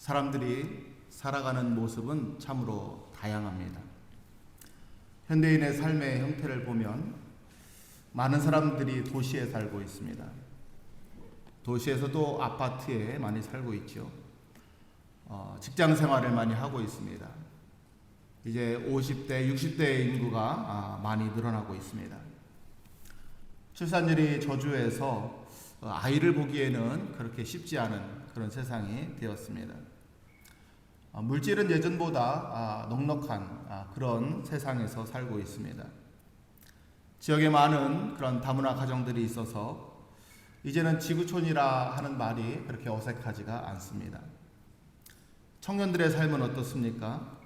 사람들이 살아가는 모습은 참으로 다양합니다. 현대인의 삶의 형태를 보면 많은 사람들이 도시에 살고 있습니다. 도시에서도 아파트에 많이 살고 있죠. 직장 생활을 많이 하고 있습니다. 이제 50대, 60대 인구가 많이 늘어나고 있습니다. 출산율이 저조해서 아이를 보기에는 그렇게 쉽지 않은 그런 세상이 되었습니다. 물질은 예전보다 넉넉한 그런 세상에서 살고 있습니다. 지역에 많은 그런 다문화 가정들이 있어서 이제는 지구촌이라 하는 말이 그렇게 어색하지가 않습니다. 청년들의 삶은 어떻습니까?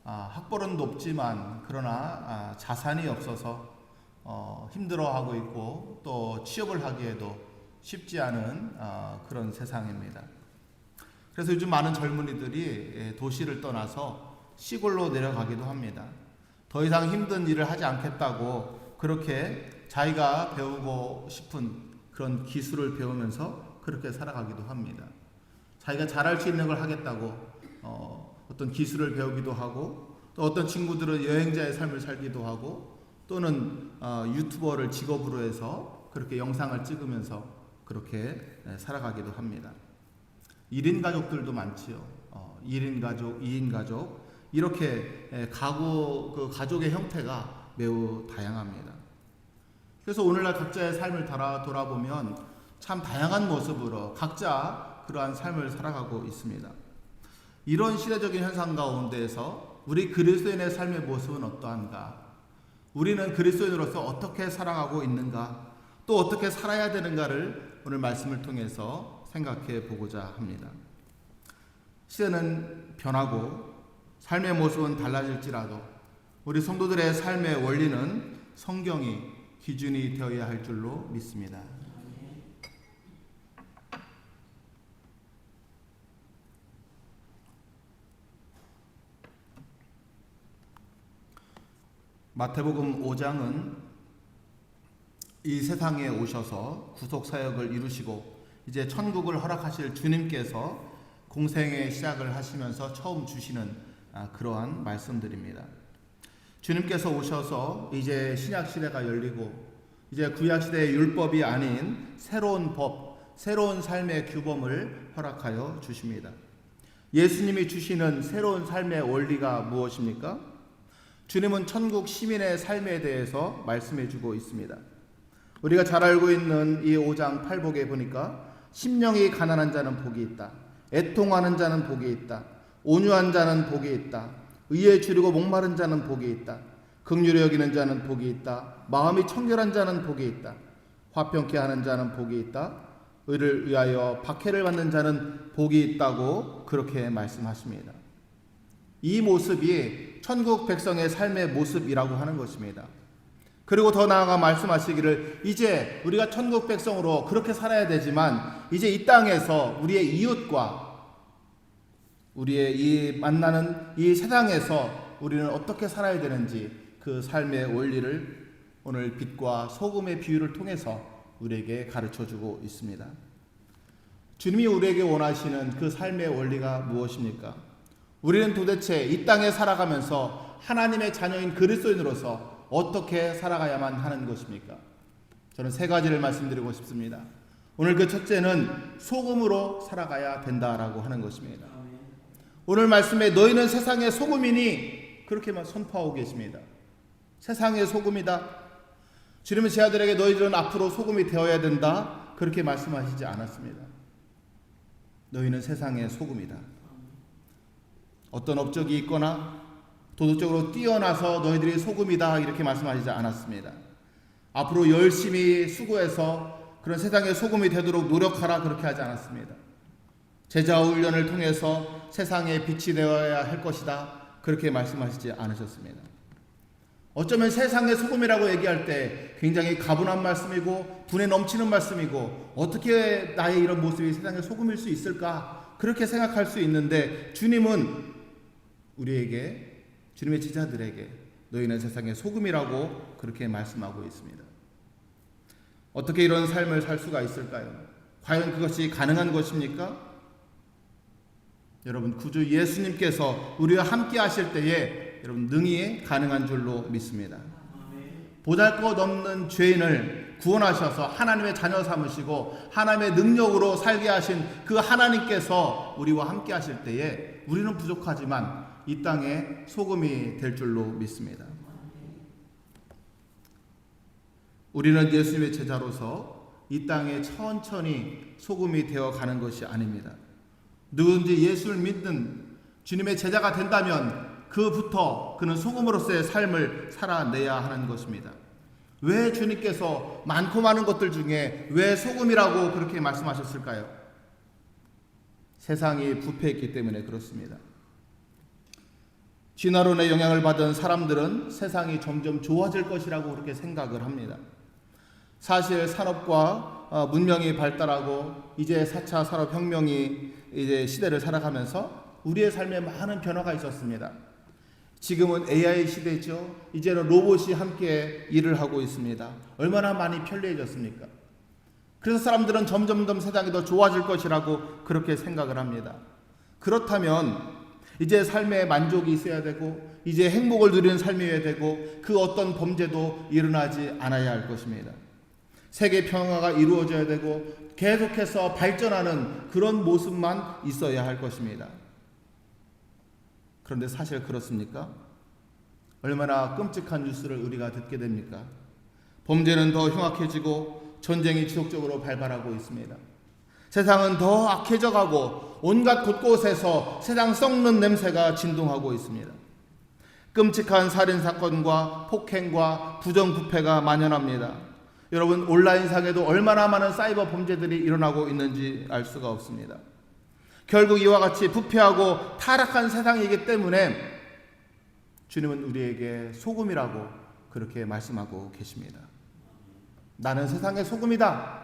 학벌은 높지만 그러나 자산이 없어서 힘들어하고 있고 또 취업을 하기에도 쉽지 않은 그런 세상입니다. 그래서 요즘 많은 젊은이들이 도시를 떠나서 시골로 내려가기도 합니다. 더 이상 힘든 일을 하지 않겠다고 그렇게 자기가 배우고 싶은 그런 기술을 배우면서 그렇게 살아가기도 합니다. 자기가 잘할 수 있는 걸 하겠다고 어떤 기술을 배우기도 하고, 또 어떤 친구들은 여행자의 삶을 살기도 하고, 또는 유튜버를 직업으로 해서 그렇게 영상을 찍으면서 그렇게 살아가기도 합니다. 1인 가족들도 많지요. 1인 가족, 2인 가족, 이렇게 그 가족의 형태가 매우 다양합니다. 그래서 오늘날 각자의 삶을 돌아보면 참 다양한 모습으로 각자 그러한 삶을 살아가고 있습니다. 이런 시대적인 현상 가운데에서 우리 그리스도인의 삶의 모습은 어떠한가? 우리는 그리스도인으로서 어떻게 살아가고 있는가? 또 어떻게 살아야 되는가를 오늘 말씀을 통해서 생각해 보고자 합니다. 시대는 변하고 삶의 모습은 달라질지라도 우리 성도들의 삶의 원리는 성경이 기준이 되어야 할 줄로 믿습니다. 마태복음 5장은 이 세상에 오셔서 구속 사역을 이루시고 이제 천국을 허락하실 주님께서 공생의 시작을 하시면서 처음 주시는 그러한 말씀들입니다. 주님께서 오셔서 이제 신약 시대가 열리고 이제 구약 시대의 율법이 아닌 새로운 법, 새로운 삶의 규범을 허락하여 주십니다. 예수님이 주시는 새로운 삶의 원리가 무엇입니까? 주님은 천국 시민의 삶에 대해서 말씀해 주고 있습니다. 우리가 잘 알고 있는 이 5장 8복에 보니까 심령이 가난한 자는 복이 있다. 애통하는 자는 복이 있다. 온유한 자는 복이 있다. 의에 주리고 목마른 자는 복이 있다. 긍휼히 여기는 자는 복이 있다. 마음이 청결한 자는 복이 있다. 화평케 하는 자는 복이 있다. 의를 위하여 박해를 받는 자는 복이 있다고 그렇게 말씀하십니다. 이 모습이 천국 백성의 삶의 모습이라고 하는 것입니다. 그리고 더 나아가 말씀하시기를 이제 우리가 천국 백성으로 그렇게 살아야 되지만 이제 이 땅에서 우리의 이웃과 우리의 이 만나는 이 세상에서 우리는 어떻게 살아야 되는지 그 삶의 원리를 오늘 빛과 소금의 비유를 통해서 우리에게 가르쳐주고 있습니다. 주님이 우리에게 원하시는 그 삶의 원리가 무엇입니까? 우리는 도대체 이 땅에 살아가면서 하나님의 자녀인 그리스도인으로서 어떻게 살아가야만 하는 것입니까? 저는 세 가지를 말씀드리고 싶습니다. 오늘 그 첫째는 소금으로 살아가야 된다라고 하는 것입니다. 오늘 말씀에 너희는 세상의 소금이니 그렇게만 선포하고 계십니다. 세상의 소금이다. 주님은 제 아들에게 너희들은 앞으로 소금이 되어야 된다 그렇게 말씀하시지 않았습니다. 너희는 세상의 소금이다. 어떤 업적이 있거나 도덕적으로 뛰어나서 너희들이 소금이다 이렇게 말씀하시지 않았습니다. 앞으로 열심히 수고해서 그런 세상의 소금이 되도록 노력하라 그렇게 하지 않았습니다. 제자 훈련을 통해서 세상의 빛이 되어야 할 것이다 그렇게 말씀하시지 않으셨습니다. 어쩌면 세상의 소금이라고 얘기할 때 굉장히 가분한 말씀이고 분에 넘치는 말씀이고 어떻게 나의 이런 모습이 세상의 소금일 수 있을까 그렇게 생각할 수 있는데 주님은 우리에게 주님의 제자들에게 너희는 세상의 소금이라고 그렇게 말씀하고 있습니다. 어떻게 이런 삶을 살 수가 있을까요? 과연 그것이 가능한 것입니까? 여러분 구주 예수님께서 우리와 함께 하실 때에 여러분 능히 가능한 줄로 믿습니다. 보잘것없는 죄인을 구원하셔서 하나님의 자녀 삼으시고 하나님의 능력으로 살게 하신 그 하나님께서 우리와 함께 하실 때에 우리는 부족하지만 이 땅에 소금이 될 줄로 믿습니다. 우리는 예수님의 제자로서 이 땅에 천천히 소금이 되어 가는 것이 아닙니다. 누구든지 예수를 믿는 주님의 제자가 된다면 그부터 그는 소금으로서의 삶을 살아내야 하는 것입니다. 왜 주님께서 많고 많은 것들 중에 왜 소금이라고 그렇게 말씀하셨을까요? 세상이 부패했기 때문에 그렇습니다. 진화론의 영향을 받은 사람들은 세상이 점점 좋아질 것이라고 그렇게 생각을 합니다. 사실 산업과 문명이 발달하고 이제 4차 산업혁명이 이제 시대를 살아가면서 우리의 삶에 많은 변화가 있었습니다. 지금은 AI 시대죠. 이제는 로봇이 함께 일을 하고 있습니다. 얼마나 많이 편리해졌습니까? 그래서 사람들은 점점점 세상이 더 좋아질 것이라고 그렇게 생각을 합니다. 그렇다면 이제 삶에 만족이 있어야 되고 이제 행복을 누리는 삶이어야 되고 그 어떤 범죄도 일어나지 않아야 할 것입니다. 세계 평화가 이루어져야 되고 계속해서 발전하는 그런 모습만 있어야 할 것입니다. 그런데 사실 그렇습니까? 얼마나 끔찍한 뉴스를 우리가 듣게 됩니까? 범죄는 더 흉악해지고 전쟁이 지속적으로 발발하고 있습니다. 세상은 더 악해져 가고 온갖 곳곳에서 세상 썩는 냄새가 진동하고 있습니다. 끔찍한 살인사건과 폭행과 부정부패가 만연합니다. 여러분 온라인상에도 얼마나 많은 사이버 범죄들이 일어나고 있는지 알 수가 없습니다. 결국 이와 같이 부패하고 타락한 세상이기 때문에 주님은 우리에게 소금이라고 그렇게 말씀하고 계십니다. 나는 세상의 소금이다.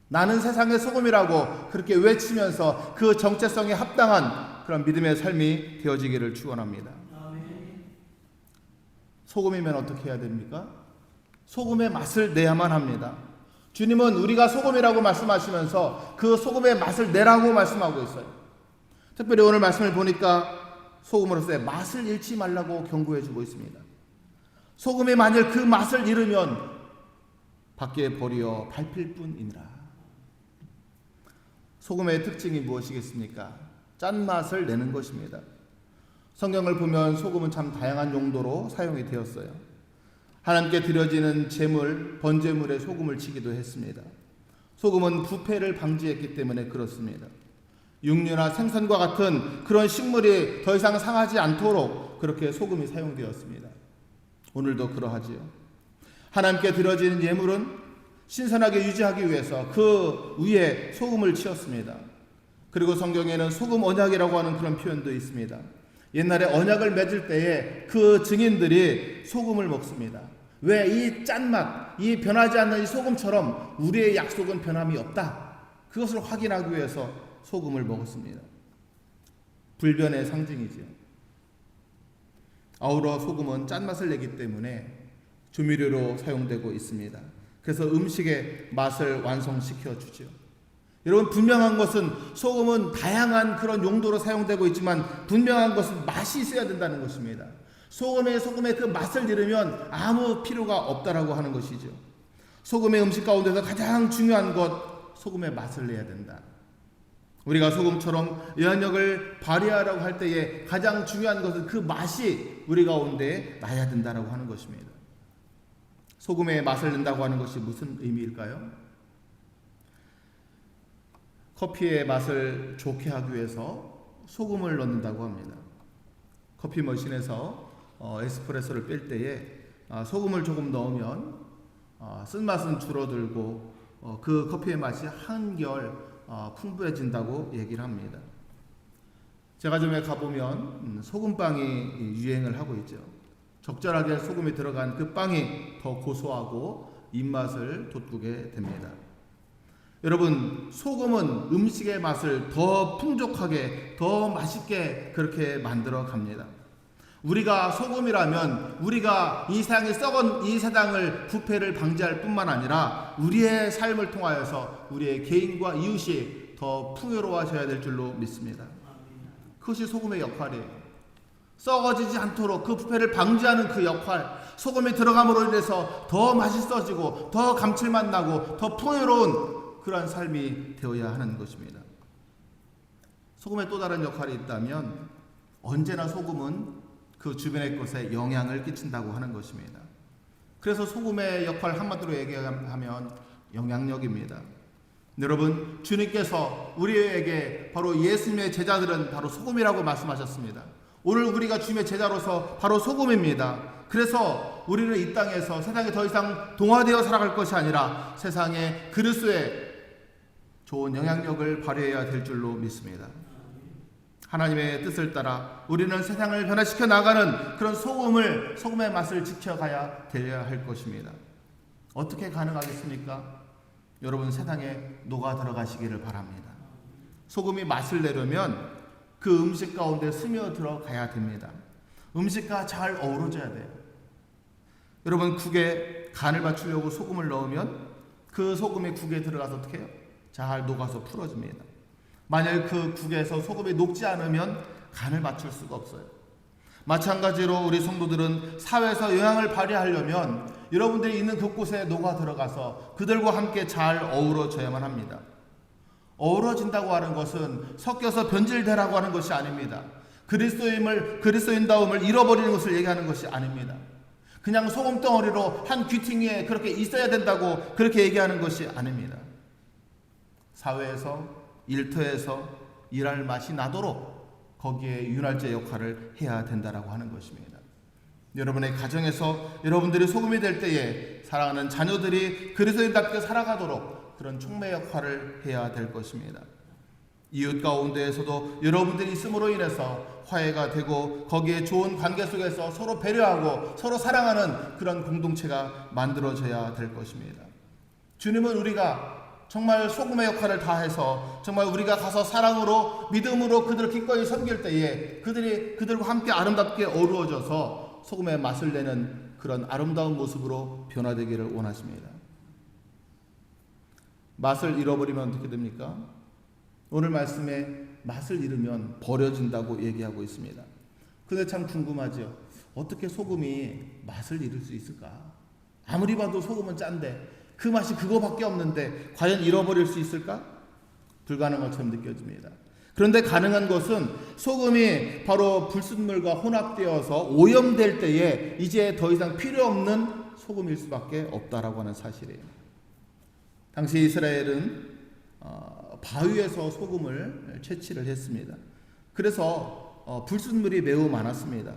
나는 세상의 소금이라고 그렇게 외치면서 그 정체성에 합당한 그런 믿음의 삶이 되어지기를 축원합니다. 소금이면 어떻게 해야 됩니까? 소금의 맛을 내야만 합니다. 주님은 우리가 소금이라고 말씀하시면서 그 소금의 맛을 내라고 말씀하고 있어요. 특별히 오늘 말씀을 보니까 소금으로서의 맛을 잃지 말라고 경고해 주고 있습니다. 소금이 만일 그 맛을 잃으면 밖에 버리어 밟힐 뿐이니라. 소금의 특징이 무엇이겠습니까? 짠맛을 내는 것입니다. 성경을 보면 소금은 참 다양한 용도로 사용이 되었어요. 하나님께 드려지는 제물, 번제물에 소금을 치기도 했습니다. 소금은 부패를 방지했기 때문에 그렇습니다. 육류나 생선과 같은 그런 식물이 더 이상 상하지 않도록 그렇게 소금이 사용되었습니다. 오늘도 그러하지요. 하나님께 드려지는 예물은 신선하게 유지하기 위해서 그 위에 소금을 치었습니다. 그리고 성경에는 소금 언약이라고 하는 그런 표현도 있습니다. 옛날에 언약을 맺을 때에 그 증인들이 소금을 먹습니다. 왜? 이 짠맛, 이 변하지 않는 이 소금처럼 우리의 약속은 변함이 없다. 그것을 확인하기 위해서 소금을 먹었습니다. 불변의 상징이지요. 아울러 소금은 짠맛을 내기 때문에 조미료로 사용되고 있습니다. 그래서 음식의 맛을 완성시켜 주죠. 여러분 분명한 것은 소금은 다양한 그런 용도로 사용되고 있지만 분명한 것은 맛이 있어야 된다는 것입니다. 소금의 그 맛을 잃으면 아무 필요가 없다라고 하는 것이죠. 소금의 음식 가운데서 가장 중요한 것, 소금의 맛을 내야 된다. 우리가 소금처럼 영향력을 발휘하라고 할 때에 가장 중요한 것은 그 맛이 우리 가운데 나야 된다라고 하는 것입니다. 소금의 맛을 낸다고 하는 것이 무슨 의미일까요? 커피의 맛을 좋게 하기 위해서 소금을 넣는다고 합니다. 커피 머신에서 에스프레소를 뺄 때에 소금을 조금 넣으면 쓴맛은 줄어들고 그 커피의 맛이 한결 풍부해진다고 얘기를 합니다. 제과점에 가보면 소금빵이 유행을 하고 있죠. 적절하게 소금이 들어간 그 빵이 더 고소하고 입맛을 돋구게 됩니다. 여러분 소금은 음식의 맛을 더 풍족하게 더 맛있게 그렇게 만들어 갑니다. 우리가 소금이라면 우리가 이 세상에 썩은 이 세상을 부패를 방지할 뿐만 아니라 우리의 삶을 통하여서 우리의 개인과 이웃이 더 풍요로워져야 될 줄로 믿습니다. 그것이 소금의 역할이에요. 썩어지지 않도록 그 부패를 방지하는 그 역할, 소금이 들어감으로 인해서 더 맛있어지고 더 감칠맛 나고 더 풍요로운 그러한 삶이 되어야 하는 것입니다. 소금의 또 다른 역할이 있다면 언제나 소금은 그 주변의 것에 영향을 끼친다고 하는 것입니다. 그래서 소금의 역할 한마디로 얘기하면 영향력입니다. 여러분, 주님께서 우리에게 바로 예수님의 제자들은 바로 소금이라고 말씀하셨습니다. 오늘 우리가 주님의 제자로서 바로 소금입니다. 그래서 우리는 이 땅에서 세상에 더 이상 동화되어 살아갈 것이 아니라 세상에 그리스도의 좋은 영향력을 발휘해야 될 줄로 믿습니다. 하나님의 뜻을 따라 우리는 세상을 변화시켜 나가는 그런 소금의 맛을 지켜가야 되어야 할 것입니다. 어떻게 가능하겠습니까? 여러분, 세상에 녹아 들어가시기를 바랍니다. 소금이 맛을 내려면 그 음식 가운데 스며들어 가야 됩니다. 음식과 잘 어우러져야 돼요. 여러분, 국에 간을 맞추려고 소금을 넣으면 그 소금이 국에 들어가서 어떻게 해요? 잘 녹아서 풀어집니다. 만약 그 국에서 소금이 녹지 않으면 간을 맞출 수가 없어요. 마찬가지로 우리 성도들은 사회에서 영향을 발휘하려면 여러분들이 있는 그곳에 녹아 들어가서 그들과 함께 잘 어우러져야만 합니다. 어우러진다고 하는 것은 섞여서 변질되라고 하는 것이 아닙니다. 그리스도인다움을 잃어버리는 것을 얘기하는 것이 아닙니다. 그냥 소금덩어리로 한 귀퉁이에 그렇게 있어야 된다고 그렇게 얘기하는 것이 아닙니다. 사회에서, 일터에서 일할 맛이 나도록 거기에 윤활제 역할을 해야 된다라고 하는 것입니다. 여러분의 가정에서 여러분들이 소금이 될 때에 사랑하는 자녀들이 그리스도인답게 살아가도록 그런 촉매 역할을 해야 될 것입니다. 이웃 가운데에서도 여러분들이 있음으로 인해서 화해가 되고 거기에 좋은 관계 속에서 서로 배려하고 서로 사랑하는 그런 공동체가 만들어져야 될 것입니다. 주님은 우리가 정말 소금의 역할을 다해서 정말 우리가 가서 사랑으로 믿음으로 그들을 기꺼이 섬길 때에 그들과 함께 아름답게 어우러져서 소금의 맛을 내는 그런 아름다운 모습으로 변화되기를 원하십니다. 맛을 잃어버리면 어떻게 됩니까? 오늘 말씀에 맛을 잃으면 버려진다고 얘기하고 있습니다. 근데 참 궁금하죠. 어떻게 소금이 맛을 잃을 수 있을까? 아무리 봐도 소금은 짠데 그 맛이 그거밖에 없는데 과연 잃어버릴 수 있을까? 불가능한 것처럼 느껴집니다. 그런데 가능한 것은 소금이 바로 불순물과 혼합되어서 오염될 때에 이제 더 이상 필요 없는 소금일 수밖에 없다라고 하는 사실이에요. 당시 이스라엘은 바위에서 소금을 채취를 했습니다. 그래서 불순물이 매우 많았습니다.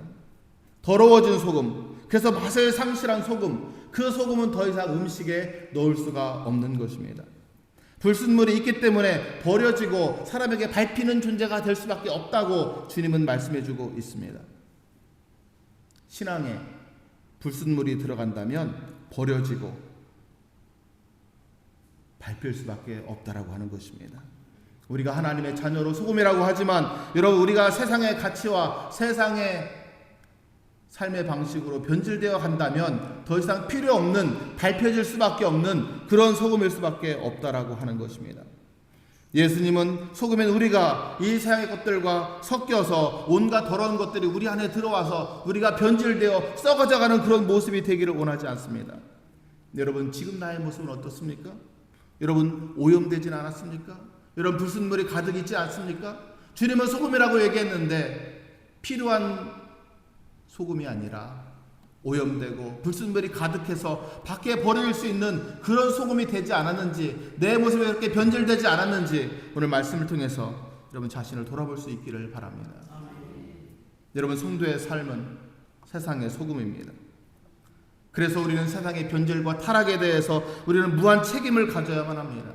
더러워진 소금, 그래서 맛을 상실한 소금, 그 소금은 더 이상 음식에 넣을 수가 없는 것입니다. 불순물이 있기 때문에 버려지고 사람에게 밟히는 존재가 될 수밖에 없다고 주님은 말씀해주고 있습니다. 신앙에 불순물이 들어간다면 버려지고 밟힐 수밖에 없다라고 하는 것입니다. 우리가 하나님의 자녀로 소금이라고 하지만 여러분, 우리가 세상의 가치와 세상의 삶의 방식으로 변질되어 간다면 더 이상 필요 없는, 밟혀질 수밖에 없는 그런 소금일 수밖에 없다라고 하는 것입니다. 예수님은 소금인 우리가 이 세상의 것들과 섞여서 온갖 더러운 것들이 우리 안에 들어와서 우리가 변질되어 썩어져가는 그런 모습이 되기를 원하지 않습니다. 여러분, 지금 나의 모습은 어떻습니까? 여러분, 오염되진 않았습니까? 여러분, 불순물이 가득 있지 않습니까? 주님은 소금이라고 얘기했는데 필요한 소금이 아니라 오염되고 불순물이 가득해서 밖에 버릴 수 있는 그런 소금이 되지 않았는지, 내 모습이 그렇게 변질되지 않았는지 오늘 말씀을 통해서 여러분 자신을 돌아볼 수 있기를 바랍니다. 여러분, 성도의 삶은 세상의 소금입니다. 그래서 우리는 세상의 변질과 타락에 대해서 우리는 무한 책임을 가져야만 합니다.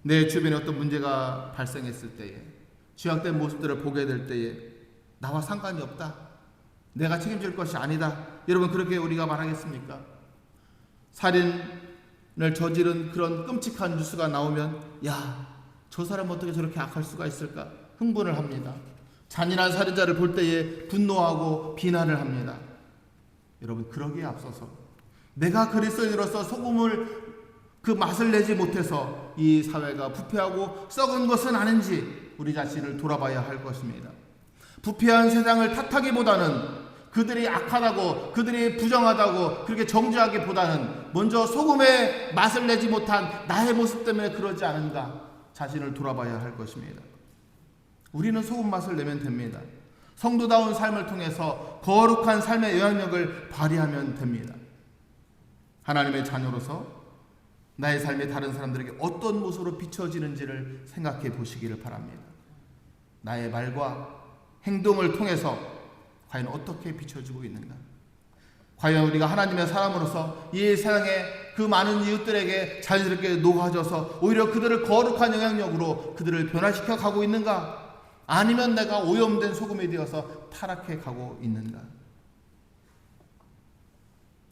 내 주변에 어떤 문제가 발생했을 때에, 죄악된 모습들을 보게 될 때에 나와 상관이 없다, 내가 책임질 것이 아니다, 여러분 그렇게 우리가 말하겠습니까? 살인을 저지른 그런 끔찍한 뉴스가 나오면 야, 저 사람 어떻게 저렇게 악할 수가 있을까? 흥분을 합니다. 잔인한 살인자를 볼 때에 분노하고 비난을 합니다. 여러분, 그러기에 앞서서 내가 그리스도인으로서 소금을 그 맛을 내지 못해서 이 사회가 부패하고 썩은 것은 아닌지 우리 자신을 돌아봐야 할 것입니다. 부패한 세상을 탓하기보다는 그들이 악하다고, 그들이 부정하다고 그렇게 정죄하기보다는 먼저 소금의 맛을 내지 못한 나의 모습 때문에 그러지 않은가 자신을 돌아봐야 할 것입니다. 우리는 소금 맛을 내면 됩니다. 성도다운 삶을 통해서 거룩한 삶의 영향력을 발휘하면 됩니다. 하나님의 자녀로서 나의 삶이 다른 사람들에게 어떤 모습으로 비춰지는지를 생각해 보시기를 바랍니다. 나의 말과 행동을 통해서 과연 어떻게 비춰지고 있는가? 과연 우리가 하나님의 사람으로서 이 세상의 그 많은 이웃들에게 자연스럽게 녹아져서 오히려 그들을 거룩한 영향력으로 그들을 변화시켜 가고 있는가? 아니면 내가 오염된 소금이 되어서 타락해 가고 있는가?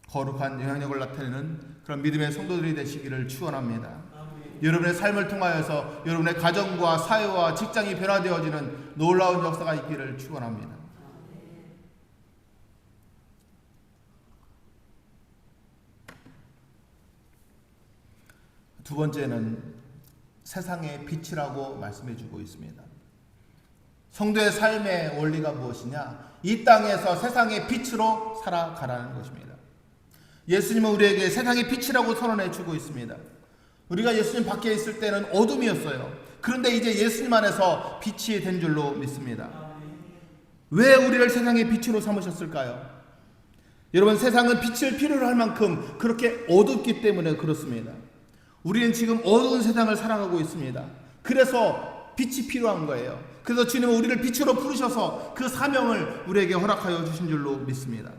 거룩한 영향력을 나타내는 그런 믿음의 성도들이 되시기를 축원합니다. 여러분의 삶을 통하여서 여러분의 가정과 사회와 직장이 변화되어지는 놀라운 역사가 있기를 축원합니다. 두 번째는 세상의 빛이라고 말씀해주고 있습니다. 성도의 삶의 원리가 무엇이냐? 이 땅에서 세상의 빛으로 살아가라는 것입니다. 예수님은 우리에게 세상의 빛이라고 선언해 주고 있습니다. 우리가 예수님 밖에 있을 때는 어둠이었어요. 그런데 이제 예수님 안에서 빛이 된 줄로 믿습니다. 왜 우리를 세상의 빛으로 삼으셨을까요? 여러분, 세상은 빛을 필요로 할 만큼 그렇게 어둡기 때문에 그렇습니다. 우리는 지금 어두운 세상을 살아가고 있습니다. 그래서 빛이 필요한 거예요. 그래서 주님은 우리를 빛으로 부르셔서 그 사명을 우리에게 허락하여 주신 줄로 믿습니다.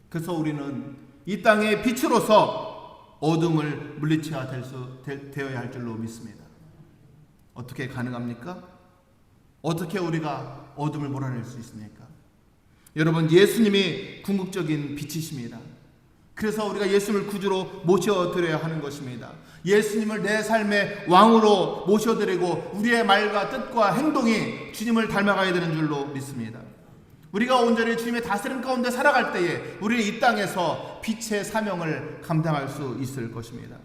그래서 우리는 이 땅의 빛으로서 어둠을 물리쳐야 되어야 할 줄로 믿습니다. 어떻게 가능합니까? 어떻게 우리가 어둠을 몰아낼 수 있습니까? 여러분, 예수님이 궁극적인 빛이십니다. 그래서 우리가 예수님을 구주로 모셔드려야 하는 것입니다. 예수님을 내 삶의 왕으로 모셔드리고 우리의 말과 뜻과 행동이 주님을 닮아가야 되는 줄로 믿습니다. 우리가 온전히 주님의 다스림 가운데 살아갈 때에 우리는 이 땅에서 빛의 사명을 감당할 수 있을 것입니다.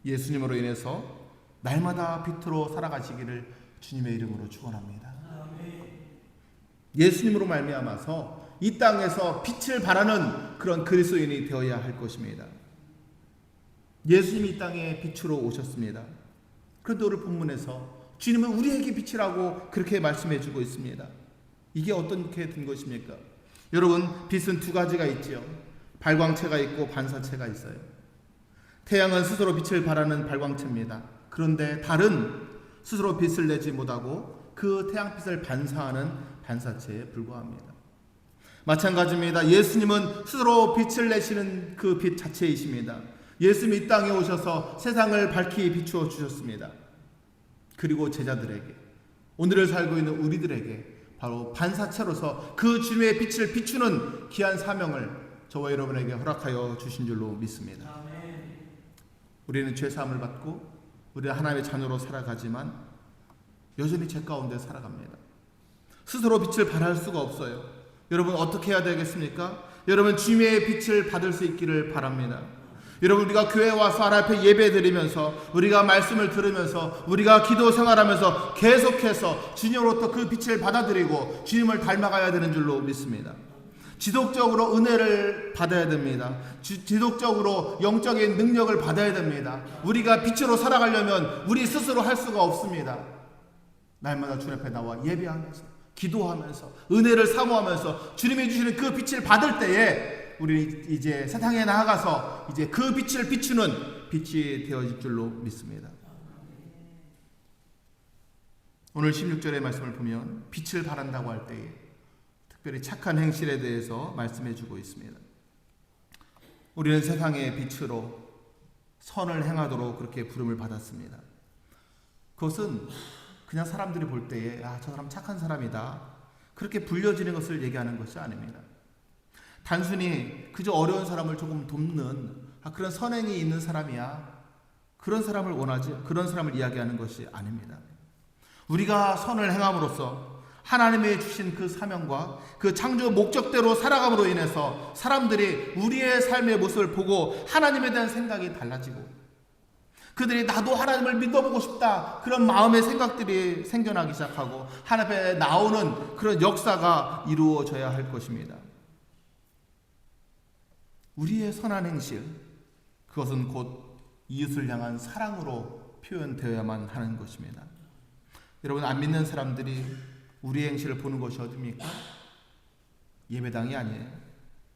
예수님으로 인해서 날마다 빛으로 살아가시기를 주님의 이름으로 축원합니다. 예수님으로 말미암아서 이 땅에서 빛을 발하는 그런 그리스도인이 되어야 할 것입니다. 예수님이 이 땅에 빛으로 오셨습니다. 그런데 오늘 본문에서 주님은 우리에게 빛이라고 그렇게 말씀해 주고 있습니다. 이게 어떻게 된 것입니까? 여러분, 빛은 두 가지가 있지요. 발광체가 있고 반사체가 있어요. 태양은 스스로 빛을 발하는 발광체입니다. 그런데 달은 스스로 빛을 내지 못하고 그 태양빛을 반사하는 반사체에 불과합니다. 마찬가지입니다. 예수님은 스스로 빛을 내시는 그 빛 자체이십니다. 예수님이 이 땅에 오셔서 세상을 밝히 비추어 주셨습니다. 그리고 제자들에게, 오늘을 살고 있는 우리들에게 바로 반사체로서 그 주님의 빛을 비추는 귀한 사명을 저와 여러분에게 허락하여 주신 줄로 믿습니다. 우리는 죄사함을 받고 우리는 하나님의 자녀로 살아가지만 여전히 죄 가운데 살아갑니다. 스스로 빛을 발할 수가 없어요. 여러분, 어떻게 해야 되겠습니까? 여러분, 주님의 빛을 받을 수 있기를 바랍니다. 여러분, 우리가 교회에 와서 하나님 앞에 예배 드리면서 우리가 말씀을 들으면서 우리가 기도 생활하면서 계속해서 주님으로부터 그 빛을 받아들이고 주님을 닮아가야 되는 줄로 믿습니다. 지속적으로 은혜를 받아야 됩니다. 지속적으로 영적인 능력을 받아야 됩니다. 우리가 빛으로 살아가려면 우리 스스로 할 수가 없습니다. 날마다 주님 앞에 나와 예배하면서 기도하면서 은혜를 사모하면서 주님이 주시는 그 빛을 받을 때에 우리 이제 세상에 나아가서 이제 그 빛을 비추는 빛이 되어질 줄로 믿습니다. 오늘 16절의 말씀을 보면 빛을 발한다고 할 때에 특별히 착한 행실에 대해서 말씀해 주고 있습니다. 우리는 세상의 빛으로 선을 행하도록 그렇게 부름을 받았습니다. 그것은 그냥 사람들이 볼 때에 저 사람 착한 사람이다, 그렇게 불려지는 것을 얘기하는 것이 아닙니다. 단순히 그저 어려운 사람을 조금 돕는 그런 선행이 있는 사람이야, 그런 사람을 원하지, 그런 사람을 이야기하는 것이 아닙니다. 우리가 선을 행함으로써 하나님이 주신 그 사명과 그 창조 목적대로 살아감으로 인해서 사람들이 우리의 삶의 모습을 보고 하나님에 대한 생각이 달라지고, 그들이 나도 하나님을 믿어보고 싶다, 그런 마음의 생각들이 생겨나기 시작하고 하나님 앞에 나오는 그런 역사가 이루어져야 할 것입니다. 우리의 선한 행실, 그것은 곧 이웃을 향한 사랑으로 표현되어야만 하는 것입니다. 여러분, 안 믿는 사람들이 우리의 행실을 보는 것이 어디입니까? 예배당이 아니에요.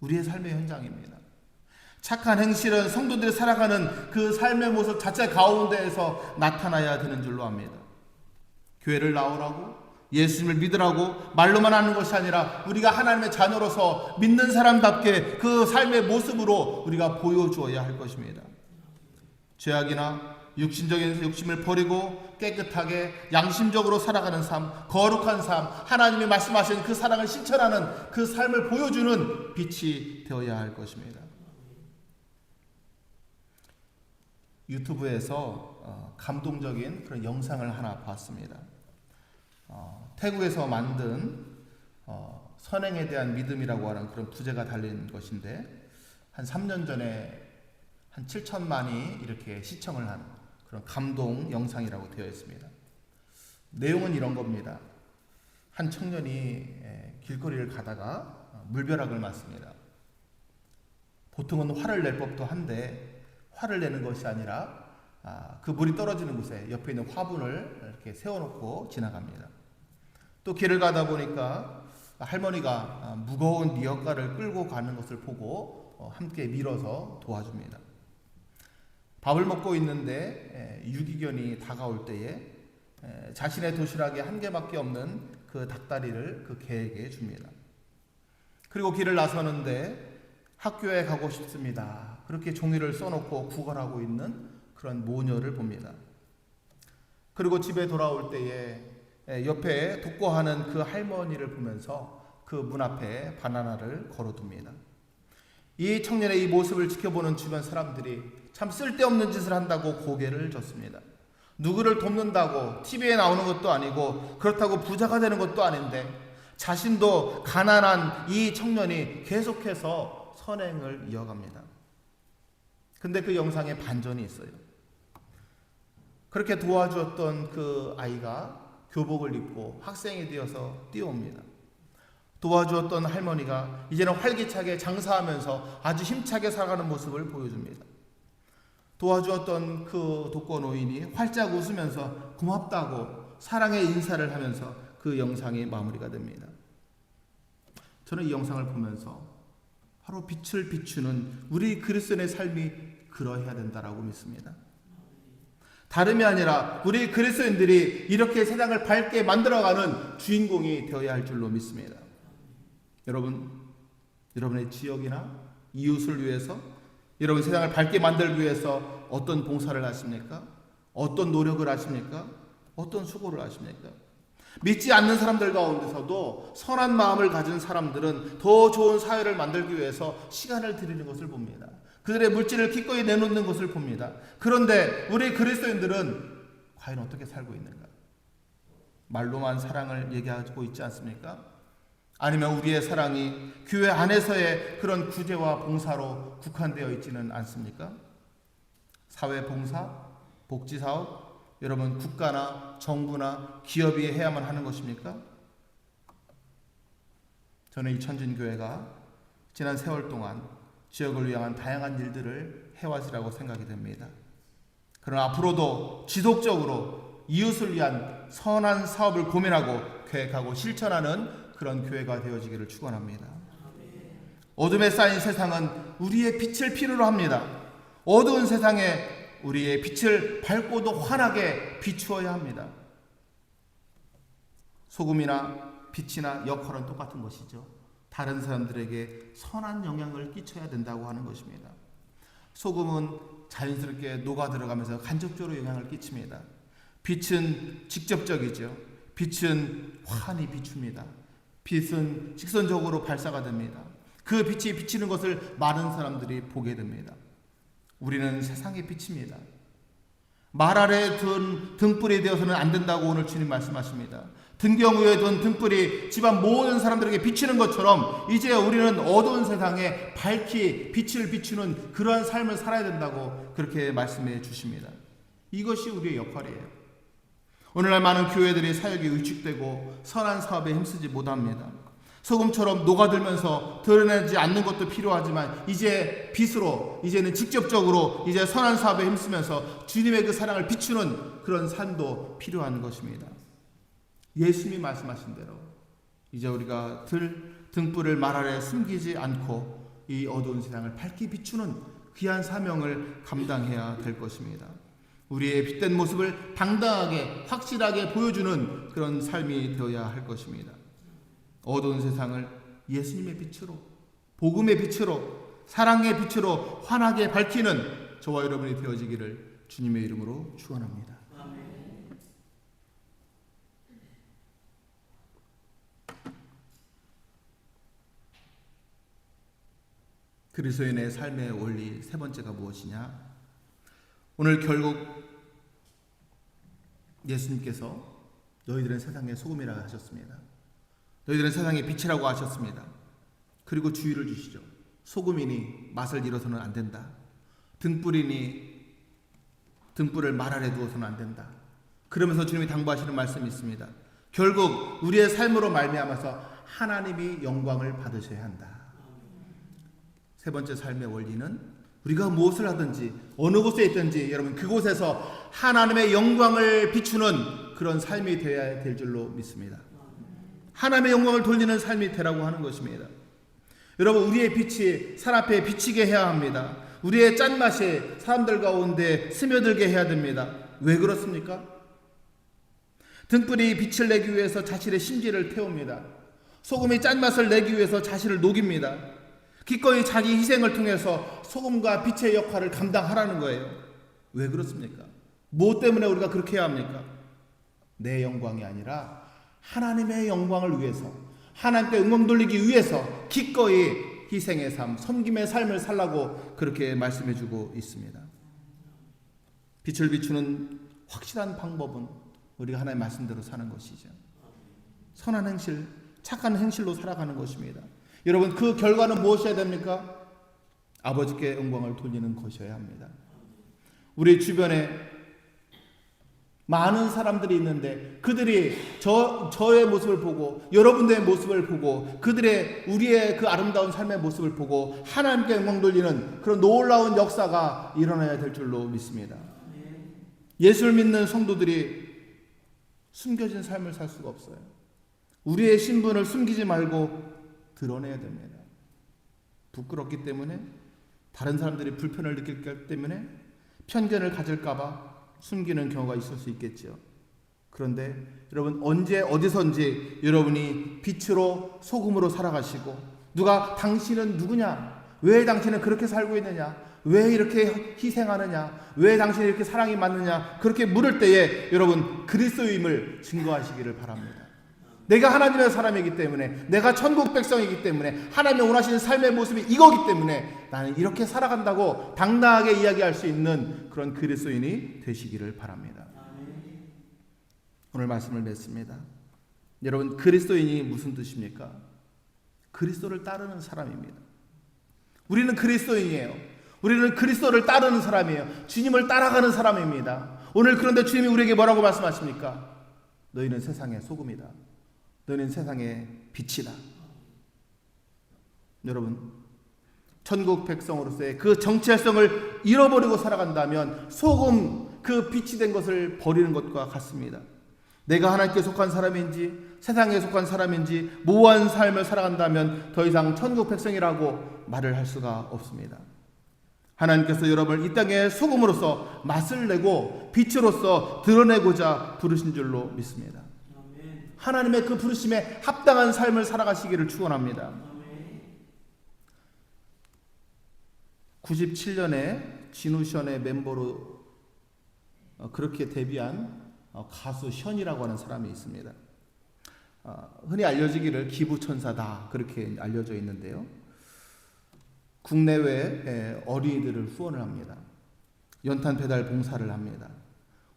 우리의 삶의 현장입니다. 착한 행실은 성도들이 살아가는 그 삶의 모습 자체 가운데에서 나타나야 되는 줄로 압니다. 교회를 나오라고, 예수님을 믿으라고 말로만 하는 것이 아니라 우리가 하나님의 자녀로서 믿는 사람답게 그 삶의 모습으로 우리가 보여주어야 할 것입니다. 죄악이나 육신적인 욕심을 버리고 깨끗하게 양심적으로 살아가는 삶, 거룩한 삶, 하나님이 말씀하신 그 사랑을 실천하는 그 삶을 보여주는 빛이 되어야 할 것입니다. 유튜브에서 감동적인 그런 영상을 하나 봤습니다. 태국에서 만든 선행에 대한 믿음이라고 하는 그런 부제가 달린 것인데, 한 3년 전에 한 7천만이 이렇게 시청을 하는 그런 감동 영상이라고 되어 있습니다. 내용은 이런 겁니다. 한 청년이 길거리를 가다가 물벼락을 맞습니다. 보통은 화를 낼 법도 한데 화를 내는 것이 아니라 그 물이 떨어지는 곳에 옆에 있는 화분을 이렇게 세워놓고 지나갑니다. 또 길을 가다 보니까 할머니가 무거운 리어카를 끌고 가는 것을 보고 함께 밀어서 도와줍니다. 밥을 먹고 있는데 유기견이 다가올 때에 자신의 도시락에 한 개밖에 없는 그 닭다리를 그 개에게 줍니다. 그리고 길을 나서는데 학교에 가고 싶습니다, 그렇게 종이를 써놓고 구걸하고 있는 그런 모녀를 봅니다. 그리고 집에 돌아올 때에 옆에 독거하는 그 할머니를 보면서 그 문 앞에 바나나를 걸어둡니다. 이 청년의 이 모습을 지켜보는 주변 사람들이 참 쓸데없는 짓을 한다고 고개를 젓습니다. 누구를 돕는다고 TV에 나오는 것도 아니고 그렇다고 부자가 되는 것도 아닌데 자신도 가난한 이 청년이 계속해서 선행을 이어갑니다. 근데 그 영상에 반전이 있어요. 그렇게 도와주었던 그 아이가 교복을 입고 학생이 되어서 뛰어옵니다. 도와주었던 할머니가 이제는 활기차게 장사하면서 아주 힘차게 살아가는 모습을 보여줍니다. 도와주었던 그 독거 노인이 활짝 웃으면서 고맙다고 사랑의 인사를 하면서 그 영상이 마무리가 됩니다. 저는 이 영상을 보면서 바로 빛을 비추는 우리 그리스도인의 삶이 그러해야 된다라고 믿습니다. 다름이 아니라 우리 그리스도인들이 이렇게 세상을 밝게 만들어가는 주인공이 되어야 할 줄로 믿습니다. 여러분, 여러분의 지역이나 이웃을 위해서, 여러분 세상을 밝게 만들기 위해서 어떤 봉사를 하십니까? 어떤 노력을 하십니까? 어떤 수고를 하십니까? 믿지 않는 사람들 가운데서도 선한 마음을 가진 사람들은 더 좋은 사회를 만들기 위해서 시간을 들이는 것을 봅니다. 그들의 물질을 기꺼이 내놓는 것을 봅니다. 그런데 우리 그리스도인들은 과연 어떻게 살고 있는가? 말로만 사랑을 얘기하고 있지 않습니까? 아니면 우리의 사랑이 교회 안에서의 그런 구제와 봉사로 국한되어 있지는 않습니까? 사회봉사, 복지사업, 여러분 국가나 정부나 기업이 해야만 하는 것입니까? 저는 이 천진교회가 지난 세월 동안 지역을 위한 다양한 일들을 해왔으라고 생각이 됩니다. 그러나 앞으로도 지속적으로 이웃을 위한 선한 사업을 고민하고 계획하고 실천하는 그런 교회가 되어지기를 축원합니다. 어둠에 쌓인 세상은 우리의 빛을 필요로 합니다. 어두운 세상에 우리의 빛을 밝고도 환하게 비추어야 합니다. 소금이나 빛이나 역할은 똑같은 것이죠. 다른 사람들에게 선한 영향을 끼쳐야 된다고 하는 것입니다. 소금은 자연스럽게 녹아 들어가면서 간접적으로 영향을 끼칩니다. 빛은 직접적이죠. 빛은 환히 비춥니다. 빛은 직선적으로 발사가 됩니다. 그 빛이 비치는 것을 많은 사람들이 보게 됩니다. 우리는 세상의 빛입니다. 말 아래 든 등불이 되어서는 안 된다고 오늘 주님 말씀하십니다. 등경 위에 둔 등불이 집안 모든 사람들에게 비치는 것처럼 이제 우리는 어두운 세상에 밝히 빛을 비추는 그러한 삶을 살아야 된다고 그렇게 말씀해 주십니다. 이것이 우리의 역할이에요. 오늘날 많은 교회들이 사역이 위축되고 선한 사업에 힘쓰지 못합니다. 소금처럼 녹아들면서 드러내지 않는 것도 필요하지만 이제 빛으로, 이제는 직접적으로 이제 선한 사업에 힘쓰면서 주님의 그 사랑을 비추는 그런 삶도 필요한 것입니다. 예수님이 말씀하신 대로 이제 우리가 등불을 말 아래 숨기지 않고 이 어두운 세상을 밝게 비추는 귀한 사명을 감당해야 될 것입니다. 우리의 빛된 모습을 당당하게 확실하게 보여주는 그런 삶이 되어야 할 것입니다. 어두운 세상을 예수님의 빛으로, 복음의 빛으로, 사랑의 빛으로 환하게 밝히는 저와 여러분이 되어지기를 주님의 이름으로 축원합니다. 그리스도인의 삶의 원리 세 번째가 무엇이냐? 오늘 결국 예수님께서 너희들은 세상의 소금이라 하셨습니다. 너희들은 세상의 빛이라고 하셨습니다. 그리고 주의를 주시죠. 소금이니 맛을 잃어서는 안 된다. 등불이니 등불을 말 아래 두어서는 안 된다. 그러면서 주님이 당부하시는 말씀이 있습니다. 결국 우리의 삶으로 말미암아서 하나님이 영광을 받으셔야 한다. 세 번째 삶의 원리는 우리가 무엇을 하든지 어느 곳에 있든지 여러분 그곳에서 하나님의 영광을 비추는 그런 삶이 되어야 될 줄로 믿습니다. 하나님의 영광을 돌리는 삶이 되라고 하는 것입니다. 여러분 우리의 빛이 사람 앞에 비치게 해야 합니다. 우리의 짠맛이 사람들 가운데 스며들게 해야 됩니다. 왜 그렇습니까? 등불이 빛을 내기 위해서 자신의 심지를 태웁니다. 소금이 짠맛을 내기 위해서 자신을 녹입니다. 기꺼이 자기 희생을 통해서 소금과 빛의 역할을 감당하라는 거예요. 왜 그렇습니까? 무엇 때문에 우리가 그렇게 해야 합니까? 내 영광이 아니라 하나님의 영광을 위해서, 하나님께 영광 돌리기 위해서 기꺼이 희생의 삶, 섬김의 삶을 살라고 그렇게 말씀해 주고 있습니다. 빛을 비추는 확실한 방법은 우리가 하나님의 말씀대로 사는 것이죠. 선한 행실, 착한 행실로 살아가는 것입니다. 여러분 그 결과는 무엇이어야 됩니까? 아버지께 영광을 돌리는 것이어야 합니다. 우리 주변에 많은 사람들이 있는데 그들이 저의 모습을 보고 여러분들의 모습을 보고 그들의 우리의 그 아름다운 삶의 모습을 보고 하나님께 영광 돌리는 그런 놀라운 역사가 일어나야 될 줄로 믿습니다. 예수를 믿는 성도들이 숨겨진 삶을 살 수가 없어요. 우리의 신분을 숨기지 말고 드러내야 됩니다. 부끄럽기 때문에, 다른 사람들이 불편을 느낄 것 때문에, 편견을 가질까봐 숨기는 경우가 있을 수 있겠죠. 그런데 여러분 언제 어디선지 여러분이 빛으로 소금으로 살아가시고 누가 당신은 누구냐? 왜 당신은 그렇게 살고 있느냐? 왜 이렇게 희생하느냐? 왜 당신이 이렇게 사랑이 많느냐? 그렇게 물을 때에 여러분 그리스도임을 증거하시기를 바랍니다. 내가 하나님의 사람이기 때문에, 내가 천국 백성이기 때문에, 하나님의 원하시는 삶의 모습이 이거기 때문에 나는 이렇게 살아간다고 당당하게 이야기할 수 있는 그런 그리스도인이 되시기를 바랍니다. 오늘 말씀을 맺습니다. 여러분 그리스도인이 무슨 뜻입니까? 그리스도를 따르는 사람입니다. 우리는 그리스도인이에요. 우리는 그리스도를 따르는 사람이에요. 주님을 따라가는 사람입니다. 오늘 그런데 주님이 우리에게 뭐라고 말씀하십니까? 너희는 세상의 소금이다. 너희는 세상의 빛이다. 여러분 천국 백성으로서의 그 정체성을 잃어버리고 살아간다면 소금 그 빛이 된 것을 버리는 것과 같습니다. 내가 하나님께 속한 사람인지 세상에 속한 사람인지 모호한 삶을 살아간다면 더 이상 천국 백성이라고 말을 할 수가 없습니다. 하나님께서 여러분을 이 땅의 소금으로서 맛을 내고 빛으로서 드러내고자 부르신 줄로 믿습니다. 하나님의 그 부르심에 합당한 삶을 살아가시기를 축원합니다. 97년에 진우션의 멤버로 그렇게 데뷔한 가수 션이라고 하는 사람이 있습니다. 흔히 알려지기를 기부천사다 그렇게 알려져 있는데요. 국내외 어린이들을 후원을 합니다. 연탄 배달 봉사를 합니다.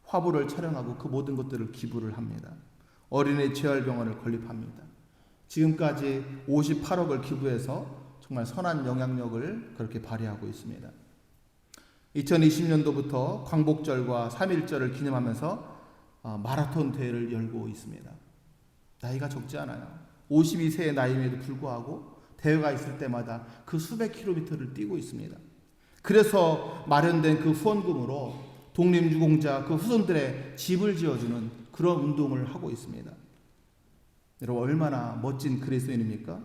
화보를 촬영하고 그 모든 것들을 기부를 합니다. 어린이 재활병원을 건립합니다. 지금까지 58억을 기부해서 정말 선한 영향력을 그렇게 발휘하고 있습니다. 2020년도부터 광복절과 3.1절을 기념하면서 마라톤 대회를 열고 있습니다. 나이가 적지 않아요. 52세의 나이임에도 불구하고 대회가 있을 때마다 그 수백 킬로미터를 뛰고 있습니다. 그래서 마련된 그 후원금으로 독립유공자 그 후손들의 집을 지어주는 그런 운동을 하고 있습니다. 여러분, 얼마나 멋진 그리스도인입니까?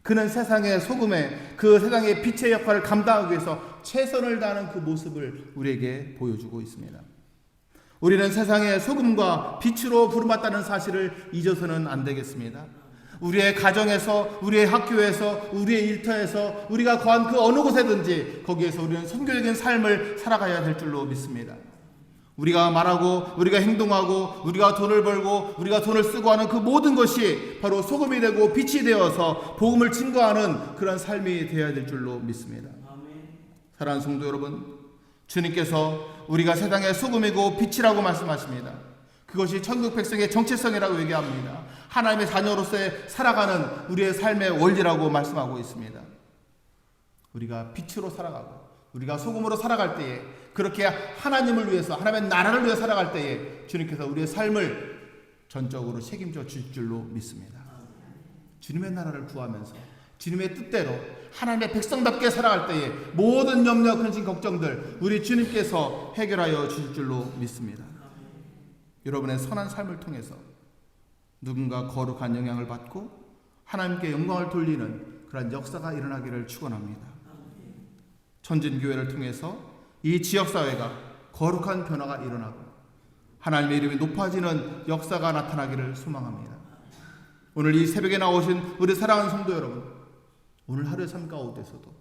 그는 세상의 소금에 그 세상의 빛의 역할을 감당하기 위해서 최선을 다하는 그 모습을 우리에게 보여주고 있습니다. 우리는 세상의 소금과 빛으로 부름받다는 사실을 잊어서는 안 되겠습니다. 우리의 가정에서, 우리의 학교에서, 우리의 일터에서, 우리가 거한 그 어느 곳에든지 거기에서 우리는 선교적인 삶을 살아가야 될 줄로 믿습니다. 우리가 말하고, 우리가 행동하고, 우리가 돈을 벌고, 우리가 돈을 쓰고 하는 그 모든 것이 바로 소금이 되고 빛이 되어서 복음을 증거하는 그런 삶이 되어야 될 줄로 믿습니다. 사랑하는 성도 여러분, 주님께서 우리가 세상의 소금이고 빛이라고 말씀하십니다. 그것이 천국 백성의 정체성이라고 얘기합니다. 하나님의 자녀로서의 살아가는 우리의 삶의 원리라고 말씀하고 있습니다. 우리가 빛으로 살아가고 우리가 소금으로 살아갈 때에, 그렇게 하나님을 위해서, 하나님의 나라를 위해 살아갈 때에 주님께서 우리의 삶을 전적으로 책임져 주실 줄로 믿습니다. 주님의 나라를 구하면서 주님의 뜻대로 하나님의 백성답게 살아갈 때에 모든 염려, 근심, 걱정들 우리 주님께서 해결하여 주실 줄로 믿습니다. 여러분의 선한 삶을 통해서 누군가 거룩한 영향을 받고 하나님께 영광을 돌리는 그런 역사가 일어나기를 축원합니다. 천진교회를 통해서 이 지역사회가 거룩한 변화가 일어나고 하나님의 이름이 높아지는 역사가 나타나기를 소망합니다. 오늘 이 새벽에 나오신 우리 사랑하는 성도 여러분, 오늘 하루의 삶 가운데서도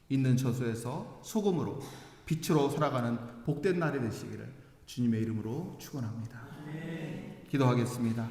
있는 저수에서 소금으로 빛으로 살아가는 복된 날이 되시기를 주님의 이름으로 축원합니다. 기도하겠습니다.